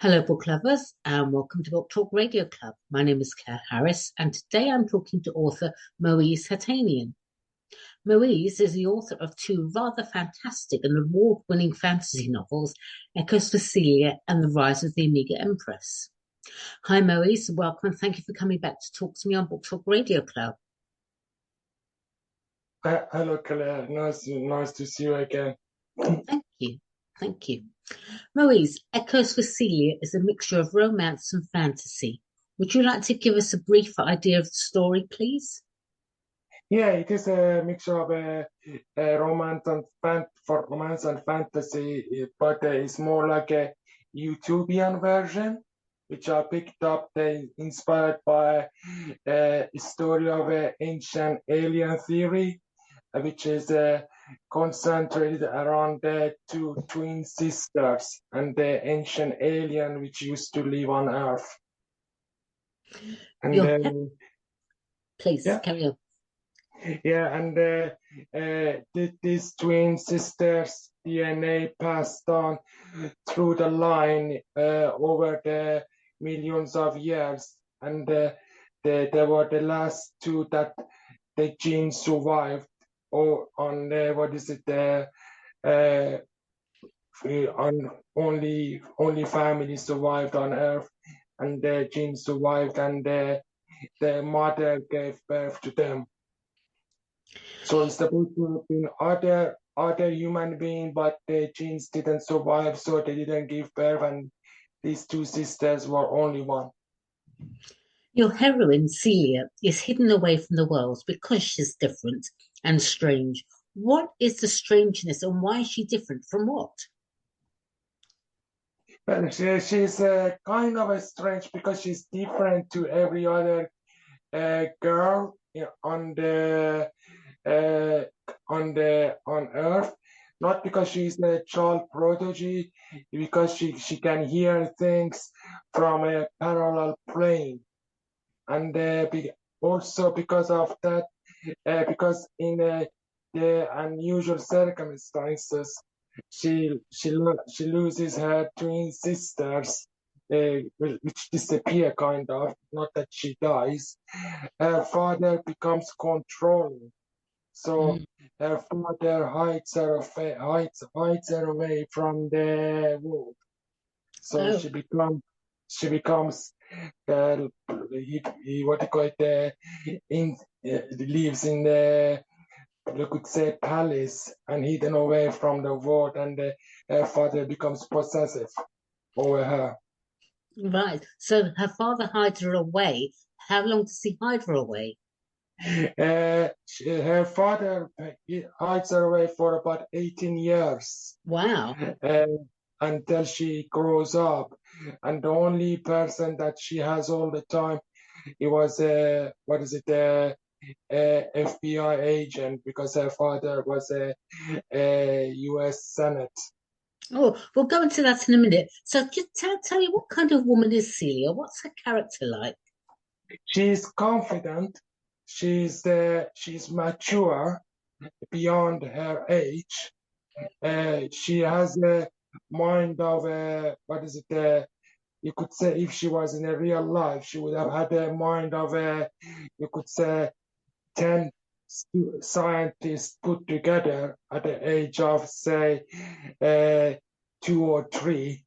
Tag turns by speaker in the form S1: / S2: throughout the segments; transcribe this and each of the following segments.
S1: Hello, book lovers, and welcome to Book Talk Radio Club. My name is Claire Harris, and today I'm talking to author Moeez Hatanian. Moeez is the author of two rather fantastic and award-winning fantasy novels, Echoes for Celia and The Rise of the Amiga Empress. Hi, Moeez, welcome, and thank you for coming back to talk to me on Book Talk Radio Club.
S2: Hello, Claire. Nice to see you again.
S1: Thank you. Thank you. Moeez, Echoes for Celia is a mixture of romance and fantasy. Would you like to give us a brief idea of the story, please?
S2: Yeah, it is a mixture of romance and fantasy, but it's more like a utopian version, which I picked up, inspired by a story of ancient alien theory, which is concentrated around the two twin sisters and the ancient alien which used to live on Earth. And
S1: Please
S2: yeah.
S1: carry on.
S2: Yeah, and these twin sisters' DNA passed on through the line over the millions of years, and they were the last two that the gene survived. Or on what is it? On only family survived on Earth, and the gene survived, and the mother gave birth to them. So it's supposed to have been other human being, but the genes didn't survive, so they didn't give birth, and these two sisters were only one.
S1: Your heroine, Celia, is hidden away from the world because she's different and strange. What is the strangeness and why is she different from what?
S2: Well, she's kind of a strange because she's different to every other girl on Earth. Not because she's a child prodigy, because she can hear things from a parallel plane, and also because of that, because in the unusual circumstances, she loses her twin sisters, which disappear kind of. Not that she dies. Her father becomes controlling, so her father hides her away from the world. So she becomes what you call it, lives in the, you could say, palace, and hidden away from the world, and her father becomes possessive over her.
S1: Right. So her father hides her away. How long does he hide her away?
S2: Her father hides her away for about 18 years.
S1: Wow.
S2: Until she grows up. And the only person that she has all the time, it was FBI agent, because her father was a U.S. Senate.
S1: Oh, we'll go into that in a minute. So just tell me, what kind of woman is Celia? What's her character like?
S2: She's confident. She's mature beyond her age. She has a mind of you could say, if she was in a real life, she would have had a mind of you could say 10 scientists put together at the age of, say, 2 or 3,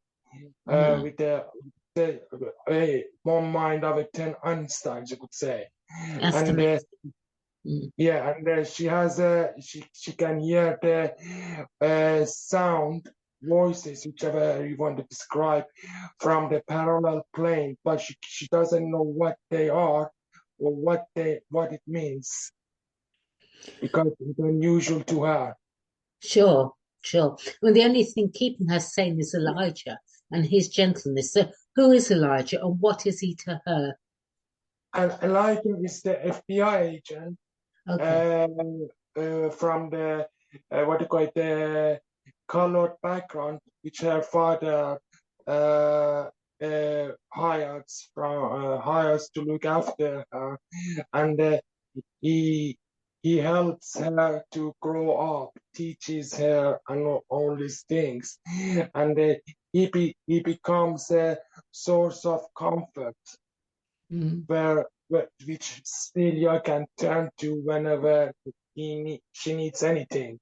S2: with one mind of 10 Einsteins, you could say. And yeah, and she has she can hear the sound voices, whichever you want to describe, from the parallel plane, but she doesn't know what they are or what it means, because it's unusual to her.
S1: Sure. Well, the only thing keeping her sane is Elijah and his gentleness. So who is Elijah and what is he to her?
S2: And Elijah is the FBI agent.
S1: Okay.
S2: From the what do you call it, the colored background, which her father hires to look after her, and he he helps her to grow up, teaches her and all these things, and he becomes a source of comfort
S1: Mm.
S2: which Celia can turn to whenever she needs anything,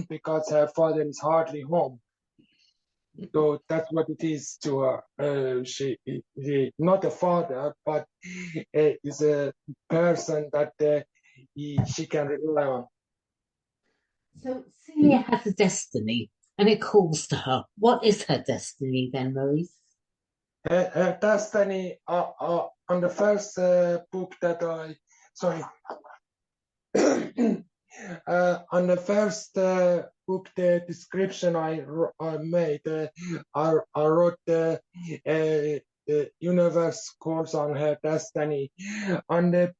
S2: because her father is hardly home. So that's what it is to her. She not a father, but is a person that she can rely on.
S1: So Celia has a destiny and it calls to her. What is her destiny then, Moeez?
S2: Her destiny on the first book that sorry, on the first book, the description I made, I wrote the universe calls on her destiny. On the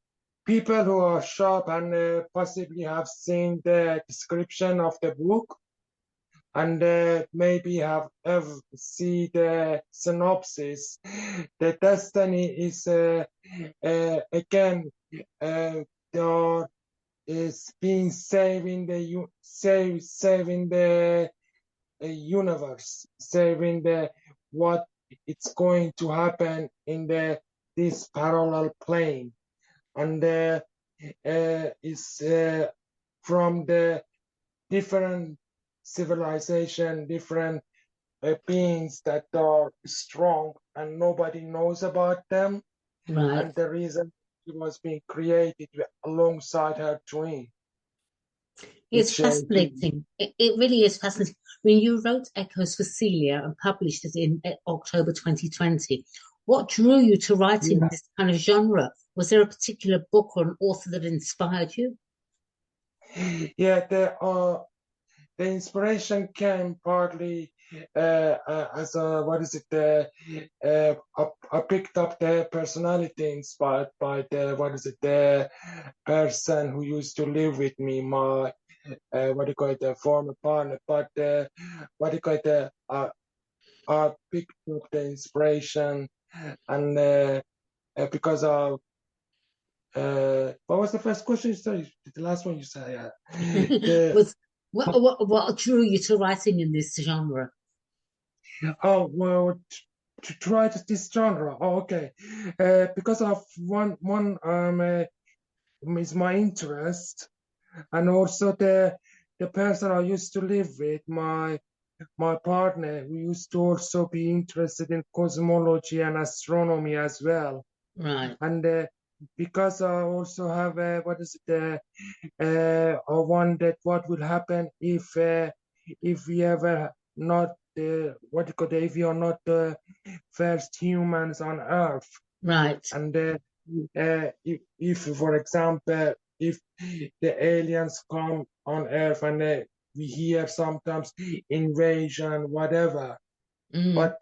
S2: people who are sharp and possibly have seen the description of the book and maybe have ever see the synopsis, the destiny is again there are is being saving saving the universe, saving the what it's going to happen in the this parallel plane, and is from the different civilization, different beings that are strong and nobody knows about them,
S1: Right.
S2: and the reason it was being created alongside her twin,
S1: It's
S2: which
S1: fascinating. It really is fascinating. When you wrote Echoes for Celia and published it in October 2020, what drew you to writing in
S2: yeah,
S1: this kind of genre? Was there a particular book or an author that inspired you?
S2: yeah, the inspiration came partly as a what is it? I picked up the personality inspired by the what is it? The person who used to live with me, my what do you call it? The former partner, but what do you call it? I picked up the inspiration and because of what was the first question you said? The last one you said, yeah. The
S1: Was what drew you to writing in this genre?
S2: Oh, well, to try this genre. Oh, okay. Because of one is my interest, and also the person I used to live with, my partner, who used to also be interested in cosmology and astronomy as well,
S1: Right.
S2: and because I also have what is it? I wondered what will happen if we ever not what you call it, if we are not the first humans on Earth,
S1: Right.
S2: and if for example, if the aliens come on Earth and we hear sometimes invasion, whatever,
S1: Mm,
S2: but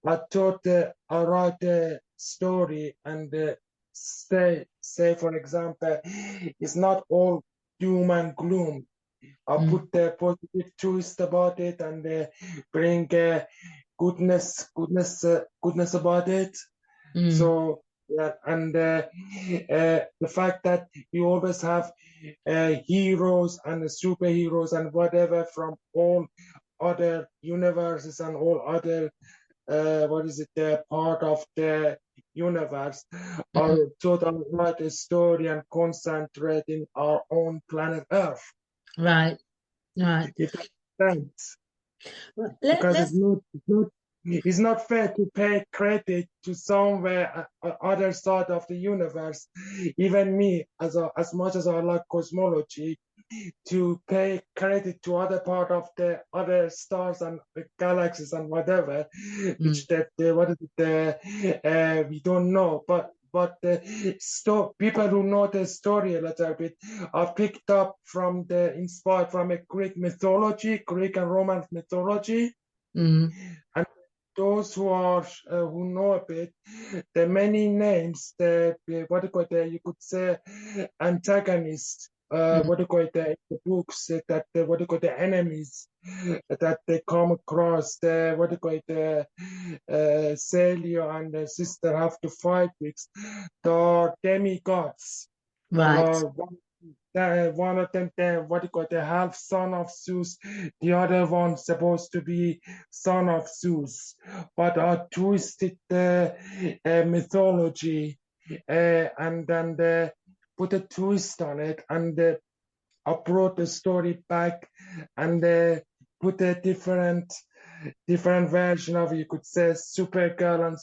S2: I thought I write a story and say for example, it's not all doom and gloom. I
S1: mm,
S2: put the positive twist about it and bring goodness about it.
S1: mm,
S2: So yeah, and the fact that we always have heroes and superheroes and whatever from all other universes and all other what is it, part of the universe,
S1: mm.
S2: are total write a story and concentrate in our own planet Earth.
S1: Right. Right.
S2: If that makes sense,
S1: Well,
S2: because
S1: let's.
S2: it's not fair to pay credit to somewhere other side of the universe. Even me, as much as I like cosmology, to pay credit to other part of the other stars and the galaxies and whatever,
S1: Mm,
S2: which that what is it, we don't know, but the people who know the story a little bit are picked up from the inspired from a Greek mythology, Greek and Roman mythology,
S1: mm,
S2: and those who are who know a bit, the many names, the what do you call it, you could say antagonist,
S1: mm.
S2: what do you call it, the books that what do you call the enemies that they come across, the what do you call it, Celia and the sister have to fight with, the demigods,
S1: Right.
S2: the one of them, what you call the half son of Zeus, the other one supposed to be son of Zeus, but twisted the mythology and then put a twist on it and I brought the story back and put a different version of, you could say, Supergirl and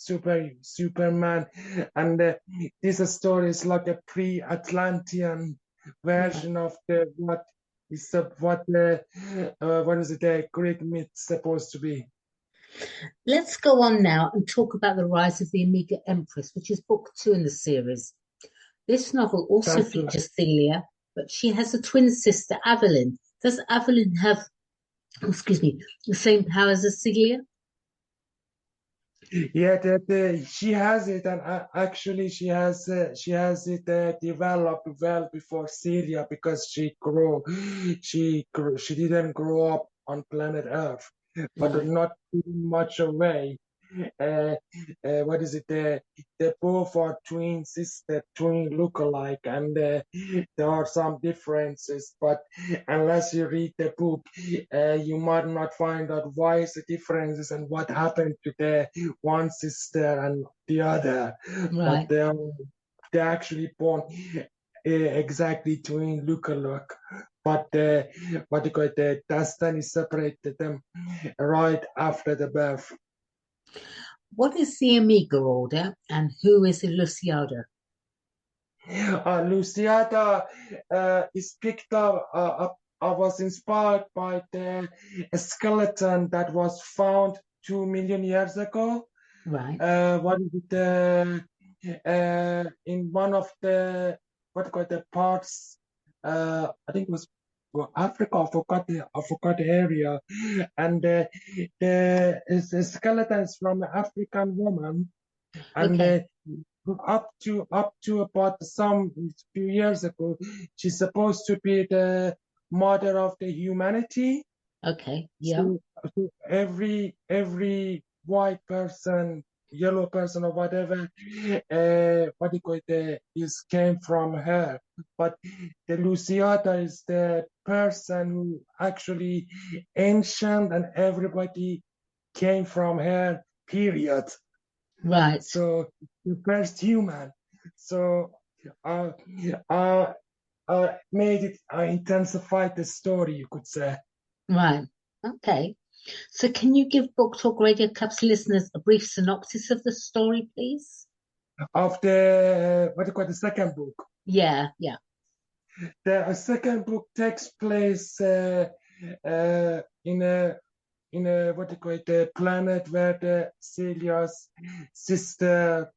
S2: Superman, and this story is like a pre-Atlantean
S1: Right.
S2: version of the what is it, the Greek myth supposed to be.
S1: Let's go on now and talk about the rise of the Amiga Empress, which is book two in the series. This novel also
S2: That's right.
S1: features Celia, but she has a twin sister, Evelyn. Does Evelyn have, excuse me, the same powers as Celia?
S2: Yeah, that she has it, and actually she has it developed well before Syria because she didn't grow up on planet Earth, but
S1: Right,
S2: not too much away. Uh, what is it? They both are twin sister, twin lookalike, and there are some differences. But unless you read the book, you might not find out why is the differences and what happened to the one sister and the other. But
S1: right,
S2: they're actually born exactly twin lookalike. But what you call it, the destiny separated them right after the birth.
S1: What is the Amiga order and who is Luciada?
S2: Luciata is picked up. I was inspired by the skeleton that was found 2 million years ago.
S1: Right,
S2: What is it? In one of the what called the parts? I think it was Africa. I forgot the area. And the skeleton is from an African woman, and
S1: okay,
S2: up to about some few years ago, she's supposed to be the mother of the humanity.
S1: okay, yeah,
S2: So every white person, yellow person, or whatever, what do you call it, is came from her. But the Luciata is the person who actually ancient, and everybody came from her. Period.
S1: right,
S2: So the first human. So uh, uh, made it intensified the story, you could say.
S1: right, okay. So can you give Book Talk Radio Club's listeners a brief synopsis of the story, please?
S2: Of the what do you call the second book?
S1: Yeah, yeah,
S2: The second book takes place in a what do you call it, a planet where the Celia's sister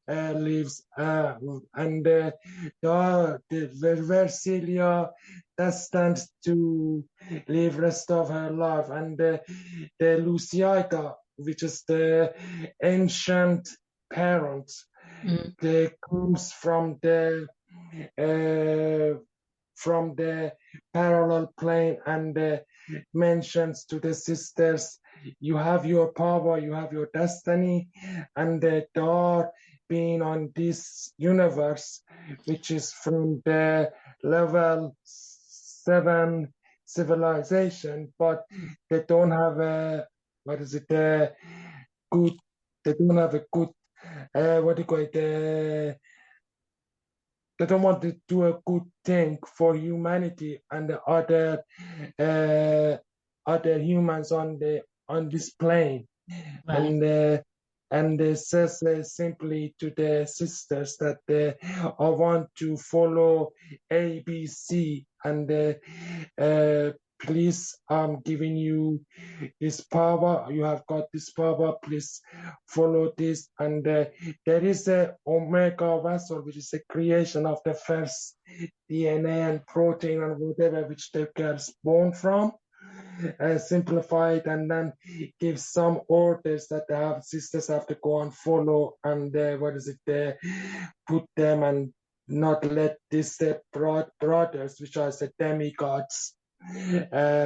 S2: lives, and where Celia destined to live rest of her life, and the Luciata, which is the ancient parent,
S1: mm,
S2: they comes uh, from the parallel plane and mentions to the sisters, you have your power, you have your destiny, and they are being on this universe, which is from the level 7 civilization, but they don't have a, what is it, a good, they don't have a good, what do you call it, they don't want to do a good thing for humanity and the uh, other humans on this plane,
S1: right,
S2: and they says simply to the sisters that I want to follow ABC, and please, I'm giving you this power. You have got this power. Please follow this. And there is a omega vessel, which is a creation of the first DNA and protein and whatever which the girls born from. Simplify it and then give some orders that the sisters have to go and follow, and what is it, put them and not let these brothers, which are the demigods,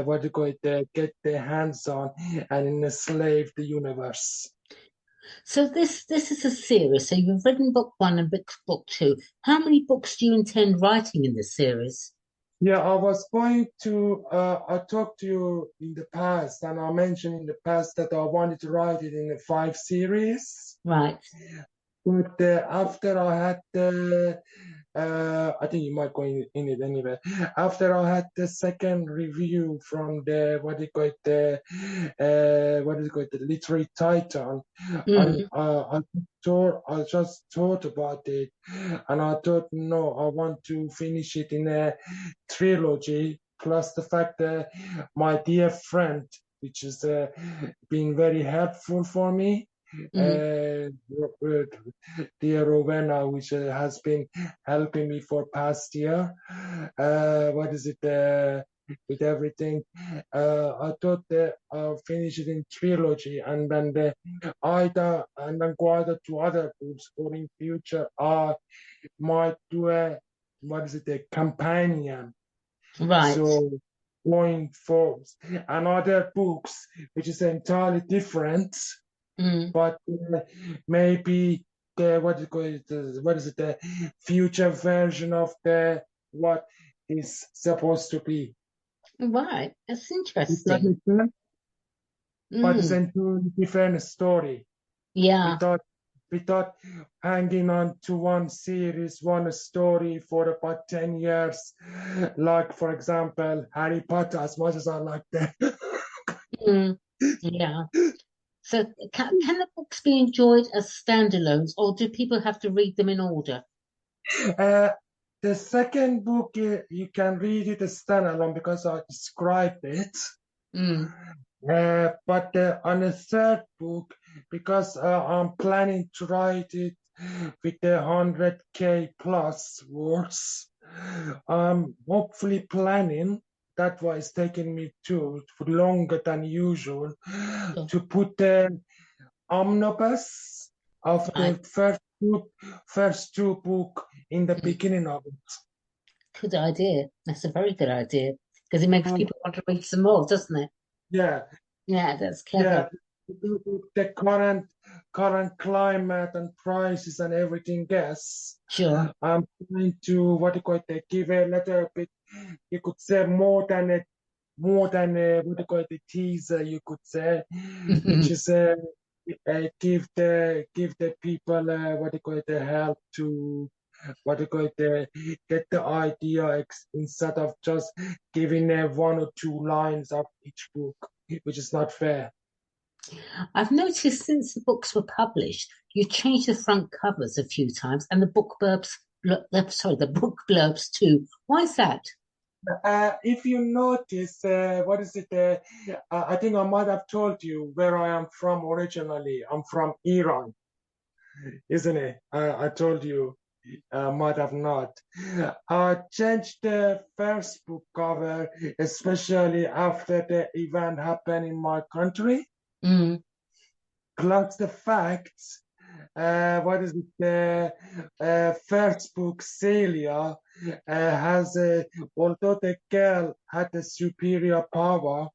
S2: what do you call it, get their hands on and enslave the universe.
S1: So this is a series. So you've written book one and book two. How many books do you intend writing in this series?
S2: Yeah, I was going to, I talked to you in the past, and I mentioned in the past that I wanted to write it in a 5 series.
S1: Right.
S2: But after I had the, I think you might go in it anyway. After I had the second review from the, what is it called, the literary title, and
S1: Mm,
S2: I just thought about it, and I thought, no, I want to finish it in a trilogy. Plus the fact that my dear friend, which is been very helpful for me,
S1: mm,
S2: Robert, dear Rowena, which has been helping me for past year. What is it? With everything, I thought that I'll finish it in trilogy, and then either and then go either to other books, or in future I might do a, what is it, a companion.
S1: right.
S2: So going for another books which is entirely different,
S1: Mm,
S2: but maybe the, what is it, the future version of the what is supposed to be.
S1: right. That's
S2: Does that
S1: interesting.
S2: make sense? But it's
S1: Mm,
S2: an entirely different story.
S1: yeah.
S2: Without without hanging on to one series, one story for about 10 years. Like for example, Harry Potter, as much as I like that.
S1: Mm, yeah. So can the books be enjoyed as standalones, or do people have to read them in order?
S2: Uh, the second book, you can read it as standalone because I described it.
S1: Mm,
S2: But on the third book, because I'm planning to write it with 100K plus words, I'm hopefully planning, that was taking me too longer than usual,
S1: sure.
S2: to put the omnibus of
S1: Right.
S2: the first two book in the
S1: Mm,
S2: beginning of it.
S1: good idea. That's a very good idea because it makes
S2: Um,
S1: people want to read some more, doesn't it?
S2: yeah,
S1: Yeah, that's clever.
S2: yeah. The current climate and prices and everything else.
S1: Sure.
S2: I'm trying to, what do you call it, give a little bit, you could say more than what do you call it, a teaser, you could say, which is give the people what do you call it, the help to, what do you call it, get the idea, instead of just giving one or two lines of each book, which is not fair.
S1: I've noticed since the books were published, you changed the front covers a few times, and the the book blurbs too. Why is that?
S2: If you notice, what is it? I think I might have told you where I am from originally. I'm from Iran, isn't it? I told you, might have not. I changed the first book cover, especially after the event happened in my country.
S1: Mm,
S2: Plus the fact, what is it? The first book, Celia, has although the girl had a superior power,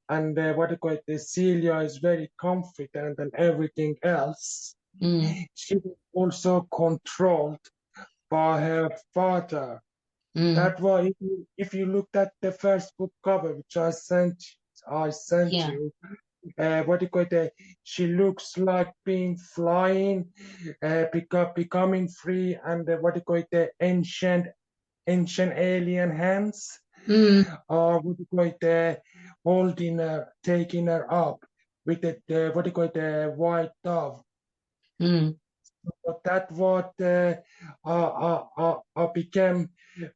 S2: and what do you call it, the Celia is very confident and everything else,
S1: mm,
S2: she was also controlled by her father.
S1: mm,
S2: That was, if you looked at the first book cover, which I sent
S1: yeah.
S2: you, what do you call it? She looks like being flying, becoming free, and what do you call it? The ancient alien hands,
S1: Mm,
S2: what do you call it? Holding her, taking her up with the what do you call it? The white dove.
S1: mm,
S2: But that what became,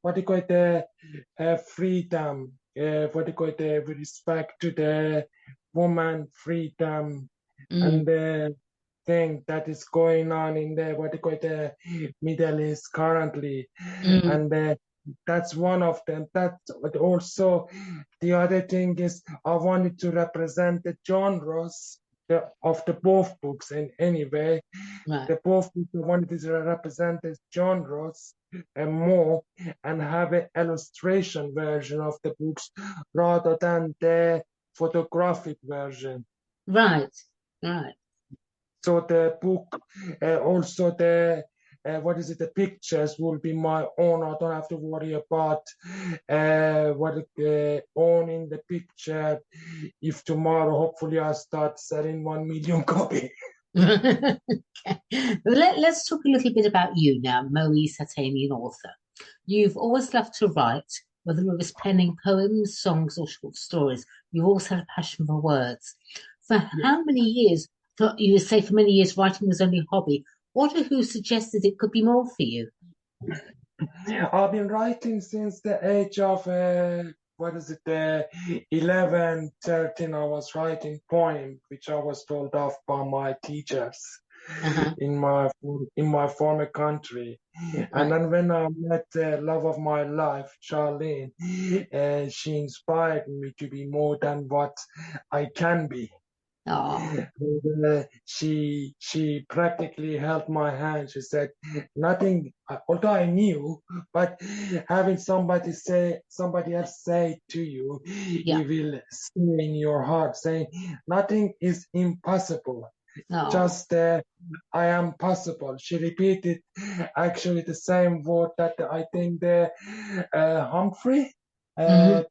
S2: what do you call it, freedom, what do you call it, with respect to the woman freedom, and
S1: mm,
S2: the thing that is going on in the, what do you call it, the Middle East currently,
S1: mm,
S2: and that's one of them. That, but also the other thing is I wanted to represent the genres of the both books in any way.
S1: right.
S2: The both people wanted to represent the genres and more, and have an illustration version of the books rather than the photographic version.
S1: Right. Right.
S2: So the book, also the pictures will be my own. I don't have to worry about owning the picture. If tomorrow, hopefully, I start selling 1 million copy.
S1: Okay. Let's talk a little bit about you now, Moeez, Hatanian author. You've always loved to write, whether it was penning poems, songs, or short stories. You've always had a passion for words. For how many years? You would say for many years writing was only a hobby. What or who suggested it could be more for you?
S2: I've been writing since the age of 11, 13. I was writing poems, which I was told off by my teachers
S1: Uh-huh.
S2: in my former country. And
S1: Right.
S2: then when I met the love of my life, Charlene, she inspired me to be more than what I can be.
S1: Oh.
S2: And, she practically held my hand. She said, "Nothing." Although I knew, but having somebody else say to you,
S1: Yeah.
S2: it will stay in your heart, saying, "Nothing is impossible.
S1: Oh.
S2: Just I am possible." She repeated actually the same word that I think the Humphrey.
S1: Mm-hmm.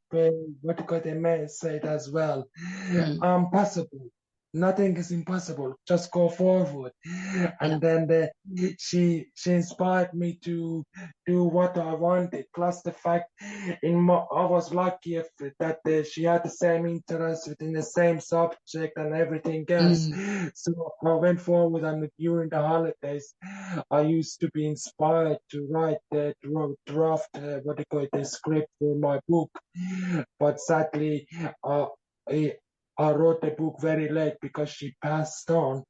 S2: What do you call, they may say it as well.
S1: Mm.
S2: I'm possible. Nothing is impossible. Just go forward.
S1: Yeah.
S2: And then she inspired me to do what I wanted. Plus the fact I was lucky that she had the same interest within the same subject and everything else.
S1: Mm.
S2: So I went forward, and during the holidays, I used to be inspired to write the draft, what do you call it, the script for my book. But sadly, uh, I, I wrote the book very late because she passed on,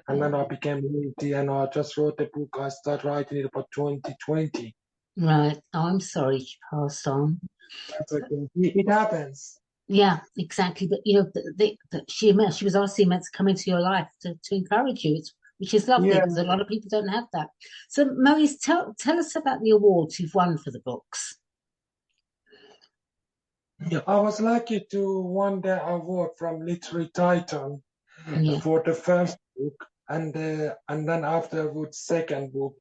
S2: and then I
S1: Oh.
S2: became 80, and I just wrote the book. I started writing it about 2020.
S1: Right. Oh, I'm sorry she passed on.
S2: That's okay. It happens.
S1: Yeah, exactly. But she was obviously meant to come into your life to encourage you, which is lovely
S2: Yeah,
S1: because a lot of people don't have that. So, Moeez, tell us about the awards you've won for the books.
S2: I was lucky to win the award from Literary Titan
S1: Yeah.
S2: for the first book, and then afterwards second book,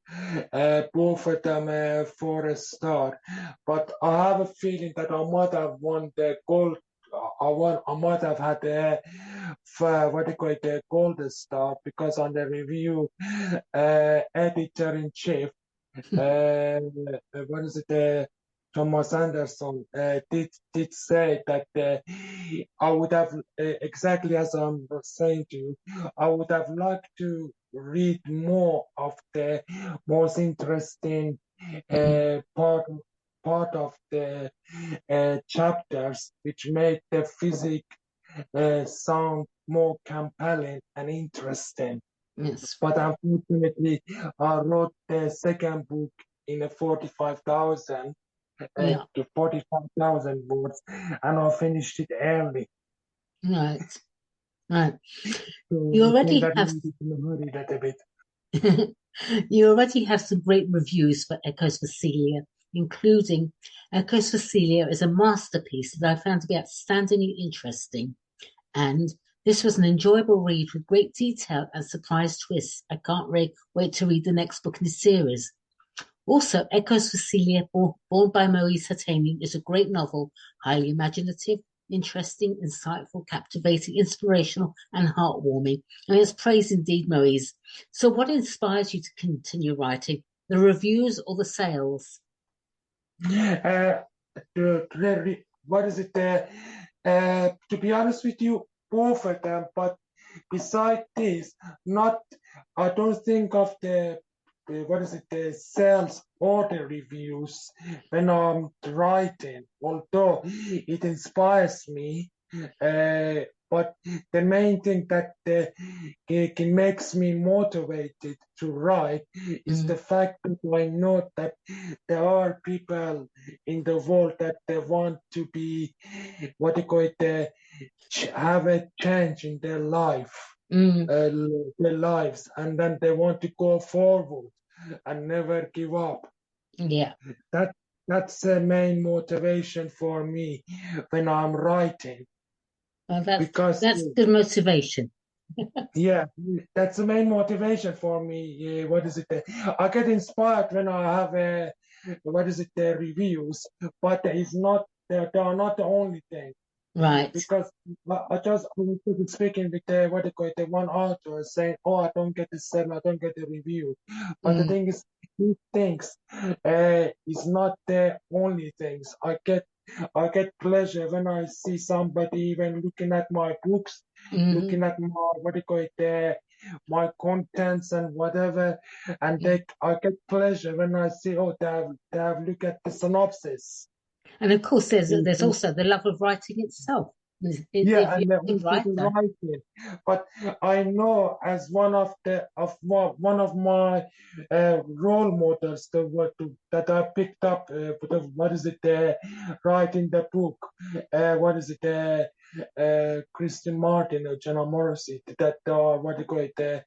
S2: both of them for a star. But I have a feeling that I might have won the gold. I might have had the what do you call it, the golden star, because on the review, editor in chief, uh, what is it? Thomas Anderson did say that I would have, exactly as I'm saying to you, I would have liked to read more of the most interesting
S1: Mm.
S2: part of the chapters, which made the physics sound more compelling and interesting.
S1: Yes.
S2: But unfortunately, I wrote the second book in a 45,000
S1: Yeah.
S2: to 45,000 words, and I finished it early.
S1: Right. Right.
S2: So
S1: You
S2: I think
S1: already
S2: that
S1: have
S2: made it in a hurry that a bit.
S1: you already have some great reviews for Echoes for Celia, including Echoes for Celia is a masterpiece that I found to be outstandingly interesting. And this was an enjoyable read with great detail and surprise twists. I can't wait to read the next book in the series. Also, Echoes for Celia, born by Moeez Hatamian, is a great novel, highly imaginative, interesting, insightful, captivating, inspirational, and heartwarming. And it's praise indeed, Moeez. So, what inspires you to continue writing? The reviews or the sales?
S2: Uh, what is it? To be honest with you, both of them. But beside this, not I don't think of what is it, the sales or the reviews when I'm writing. Although it inspires me, uh, but the main thing that it makes me motivated to write is the
S1: Mm,
S2: fact that I know that there are people in the world that they want to be, what they call it, have a change in
S1: mm,
S2: uh, their lives, and then they want to go forward and never give up.
S1: yeah,
S2: That that's the main motivation for me when I'm writing,
S1: well,
S2: because
S1: that's good motivation.
S2: Yeah, that's the main motivation for me. What is it? I get inspired when I have what is it? Reviews, but it's not. They are not the only thing
S1: Right.
S2: because I just was speaking with what they call it, the one author saying, "Oh, I don't get the sell, I don't get the review." But the
S1: Mm,
S2: thing is, these things is not the only things. I get pleasure when I see somebody even looking at my books,
S1: hmm
S2: looking at my what do you call it, my contents and whatever, and I get pleasure when I see, oh, they have look at the synopsis.
S1: And of course, there's also the love of writing itself.
S2: Yeah,
S1: If you're
S2: and
S1: a good
S2: also the
S1: writer,
S2: writing. But I know as one of my role models that I picked up, what is it? Writing the book. What is it? Christian Martin or Jenna Morrissey. That what do you call it?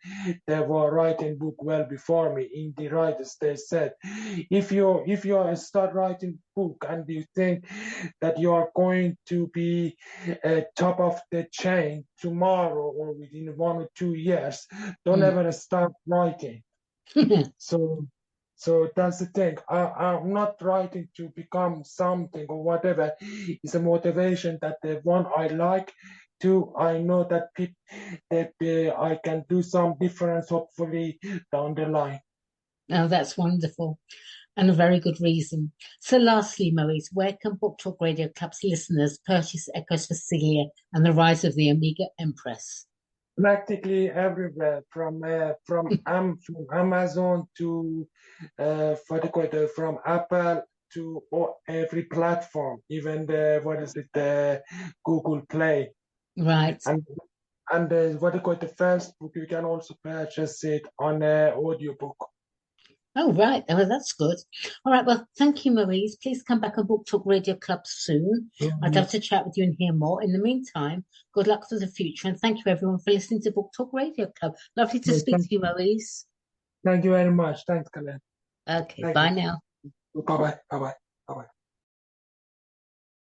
S2: They were writing book well before me. Indie writers, they said, if you start writing book and you think that you are going to be top of the chain tomorrow or within 1 or 2 years, don't
S1: mm.
S2: ever start writing. So, so that's the thing. I'm not writing to become something or whatever. It's a motivation that the one I like. Two, I know that I can do some difference hopefully down the line.
S1: Oh, that's wonderful. And a very good reason. So, lastly, Moeez, where can Book Talk Radio Club's listeners purchase Echoes for Celia and the Rise of the Amiga Empress?
S2: Practically everywhere, from Amazon to what do you call it, from Apple to every platform, even the what is it, the Google Play,
S1: Right.
S2: and what do you call it, the Facebook. You can also purchase it on audiobook.
S1: Oh, right. Oh, that's good. All right. Well, thank you, Moeez. Please come back on Book Talk Radio Club soon. I'd love to chat with you and hear more. In the meantime, good luck for the future. And thank you, everyone, for listening to Book Talk Radio Club. Lovely to
S2: Yes,
S1: speak to you, Moeez.
S2: thank you very much. Thanks, Kalen.
S1: Okay.
S2: Thank
S1: Bye
S2: you.
S1: now.
S2: Bye bye. Bye bye.